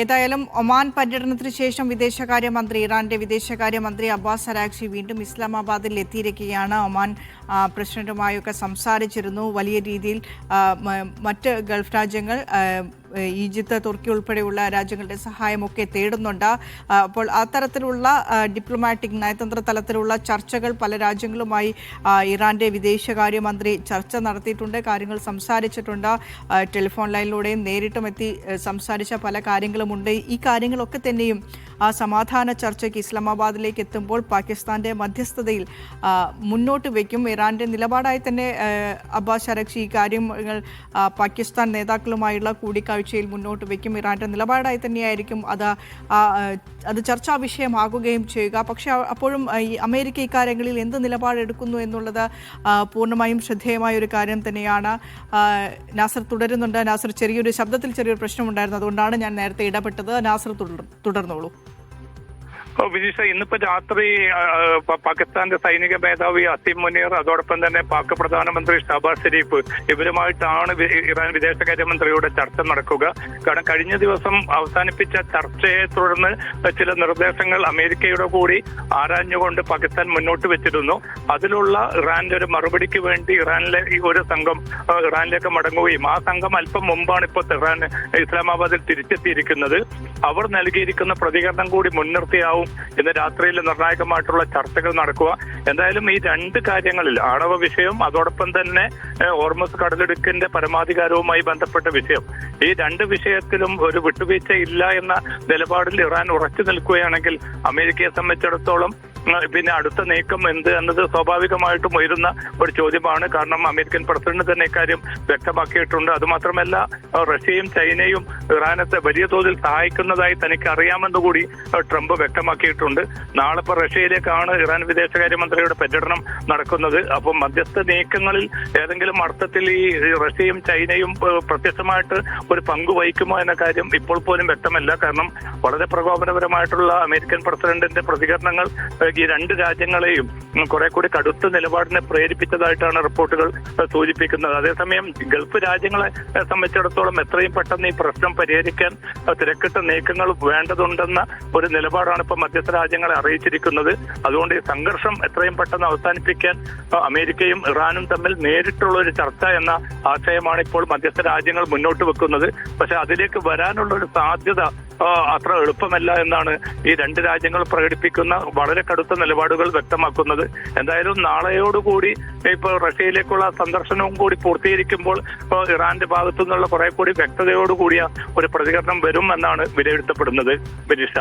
ഏതായാലും ഒമാൻ പര്യടനത്തിന് ശേഷം ഇറാന്റെ വിദേശകാര്യമന്ത്രി അബ്ബാസ് അരാഗ്ചി വീണ്ടും ഇസ്ലാമാബാദിൽ എത്തിയിരിക്കുകയാണ്. ഒമാൻ പ്രസിഡന്റുമായൊക്കെ സംസാരിച്ചിരുന്നു. വലിയ രീതിയിൽ മറ്റ് ഗൾഫ് രാജ്യങ്ങൾ, ഈജിപ്ത്, തുർക്കി ഉൾപ്പെടെയുള്ള രാജ്യങ്ങളുടെ സഹായമൊക്കെ തേടുന്നുണ്ട്. അപ്പോൾ അത്തരത്തിലുള്ള ഡിപ്ലോമാറ്റിക് നയതന്ത്ര തലത്തിലുള്ള ചർച്ചകൾ പല രാജ്യങ്ങളുമായി ഇറാന്റെ വിദേശകാര്യമന്ത്രി ചർച്ച നടത്തിയിട്ടുണ്ട്, കാര്യങ്ങൾ സംസാരിച്ചിട്ടുണ്ട്. ടെലിഫോൺ ലൈനിലൂടെയും നേരിട്ടും എത്തി സംസാരിച്ച പല കാര്യങ്ങളുമുണ്ട്. ഈ കാര്യങ്ങളൊക്കെ തന്നെയും ആ സമാധാന ചർച്ചയ്ക്ക് ഇസ്ലാമാബാദിലേക്ക് എത്തുമ്പോൾ പാകിസ്ഥാന്റെ മധ്യസ്ഥതയിൽ മുന്നോട്ട് വയ്ക്കും. ഇറാന്റെ നിലപാടായി തന്നെ അബ്ബാസ് അരാഗ്ചി ഈ കാര്യങ്ങൾ പാകിസ്ഥാൻ നേതാക്കളുമായുള്ള കൂടിക്കാഴ്ചയിൽ മുന്നോട്ട് വയ്ക്കും. ഇറാന്റെ നിലപാടായി തന്നെയായിരിക്കും അത് ചർച്ചാ വിഷയമാകുകയും ചെയ്യുക. പക്ഷേ അപ്പോഴും ഈ അമേരിക്ക ഇക്കാര്യങ്ങളിൽ എന്ത് നിലപാടെടുക്കുന്നു എന്നുള്ളത് പൂർണ്ണമായും ശ്രദ്ധേയമായ ഒരു കാര്യം തന്നെയാണ്. നാസർ തുടരുന്നുണ്ട്. നാസർ, ശബ്ദത്തിൽ ചെറിയൊരു പ്രശ്നമുണ്ടായിരുന്നു, അതുകൊണ്ടാണ് ഞാൻ നേരത്തെ ഇടപെട്ടത്. നാസർ തുടർന്നോളൂ. വിനീഷ, ഇന്നിപ്പോ രാത്രി പാകിസ്ഥാന്റെ സൈനിക മേധാവി അസീം മുനീർ, അതോടൊപ്പം തന്നെ പാക് പ്രധാനമന്ത്രി ഷഹബാസ് ഷെരീഫ് ഇവരുമായിട്ടാണ് ഇറാൻ വിദേശകാര്യമന്ത്രിയുടെ ചർച്ച നടക്കുക. കാരണം കഴിഞ്ഞ ദിവസം അവസാനിപ്പിച്ച ചർച്ചയെ തുടർന്ന് ചില നിർദ്ദേശങ്ങൾ അമേരിക്കയുടെ കൂടി ആരാഞ്ഞുകൊണ്ട് പാകിസ്ഥാൻ മുന്നോട്ട് വെച്ചിരുന്നു. അതിലുള്ള ഇറാന്റെ ഒരു മറുപടിക്ക് വേണ്ടി ഇറാനിലെ ഒരു സംഘം ഇറാനിലേക്ക് മടങ്ങുകയും ആ സംഘം അല്പം മുമ്പാണ് ഇപ്പോൾ തെഹ്റാൻ ഇസ്ലാമാബാദിൽ തിരിച്ചെത്തിയിരിക്കുന്നത്. അവർ നൽകിയിരിക്കുന്ന പ്രതികരണം കൂടി മുൻനിർത്തിയാവും ഇന്ന് രാത്രിയിൽ നിർണായകമായിട്ടുള്ള ചർച്ചകൾ നടക്കുക. എന്തായാലും ഈ രണ്ട് കാര്യങ്ങളിൽ, ആണവ വിഷയം, അതോടൊപ്പം തന്നെ ഹോർമസ് കടലിടുക്കിന്റെ പരമാധികാരവുമായി ബന്ധപ്പെട്ട വിഷയം, ഈ രണ്ട് വിഷയത്തിലും ഒരു വിട്ടുവീഴ്ച ഇല്ല എന്ന നിലപാടിൽ ഇറാൻ ഉറച്ചു നിൽക്കുകയാണെങ്കിൽ അമേരിക്കയെ സംബന്ധിച്ചിടത്തോളം പിന്നെ അടുത്ത നീക്കം എന്ത് എന്നത് സ്വാഭാവികമായിട്ടും ഉയരുന്ന ഒരു ചോദ്യമാണ്. കാരണം അമേരിക്കൻ പ്രസിഡന്റ് തന്നെ ഇക്കാര്യം വ്യക്തമാക്കിയിട്ടുണ്ട്. അതുമാത്രമല്ല, റഷ്യയും ചൈനയും ഇറാനെ വലിയ തോതിൽ സഹായിക്കുന്നതായി തനിക്ക് അറിയാമെന്ന് കൂടി ട്രംപ് വ്യക്തമാക്കിയിട്ടുണ്ട്. നാളെ ഇപ്പോൾ റഷ്യയിലേക്കാണ് ഇറാൻ വിദേശകാര്യമന്ത്രിയുടെ പര്യടനം നടക്കുന്നത്. അപ്പം മധ്യസ്ഥ നീക്കങ്ങളിൽ ഏതെങ്കിലും അർത്ഥത്തിൽ ഈ റഷ്യയും ചൈനയും പ്രത്യക്ഷമായിട്ട് ഒരു പങ്ക് വഹിക്കുമോ എന്ന കാര്യം ഇപ്പോൾ പോലും വ്യക്തമല്ല. കാരണം വളരെ പ്രകോപനപരമായിട്ടുള്ള അമേരിക്കൻ പ്രസിഡന്റിന്റെ പ്രതികരണങ്ങൾ ഈ രണ്ട് രാജ്യങ്ങളെയും കുറെ കൂടി കടുത്ത നിലപാടിനെ പ്രേരിപ്പിച്ചതായിട്ടാണ് റിപ്പോർട്ടുകൾ സൂചിപ്പിക്കുന്നത്. അതേസമയം ഗൾഫ് രാജ്യങ്ങളെ സംബന്ധിച്ചിടത്തോളം എത്രയും പെട്ടെന്ന് ഈ പ്രശ്നം പരിഹരിക്കാൻ തിരക്കിട്ട നീക്കങ്ങൾ വേണ്ടതുണ്ടെന്ന ഒരു നിലപാടാണ് ഇപ്പോൾ മധ്യസ്ഥ രാജ്യങ്ങളെ അറിയിച്ചിരിക്കുന്നത്. അതുകൊണ്ട് ഈ സംഘർഷം എത്രയും പെട്ടെന്ന് അവസാനിപ്പിക്കാൻ അമേരിക്കയും ഇറാനും തമ്മിൽ നേരിട്ടുള്ള ഒരു ചർച്ച എന്ന ആശയമാണ് ഇപ്പോൾ മധ്യസ്ഥ രാജ്യങ്ങൾ മുന്നോട്ട് വെക്കുന്നത്. പക്ഷെ അതിലേക്ക് വരാനുള്ള ഒരു സാധ്യത അത്ര എളുപ്പമല്ല എന്നാണ് ഈ രണ്ട് രാജ്യങ്ങൾ പ്രകടിപ്പിക്കുന്ന വളരെ കടുത്ത നിലപാടുകൾ വ്യക്തമാക്കുന്നത്. എന്തായാലും നാളെയോടുകൂടി ഇപ്പോൾ റഷ്യയിലേക്കുള്ള സന്ദർശനവും കൂടി പൂർത്തീകരിക്കുമ്പോൾ ഇറാന്റെ ഭാഗത്തു നിന്നുള്ള കുറെ കൂടി വ്യക്തതയോടുകൂടിയ ഒരു പ്രതികരണം വരും എന്നാണ് വിലയിരുത്തപ്പെടുന്നത്. വിനിഷ.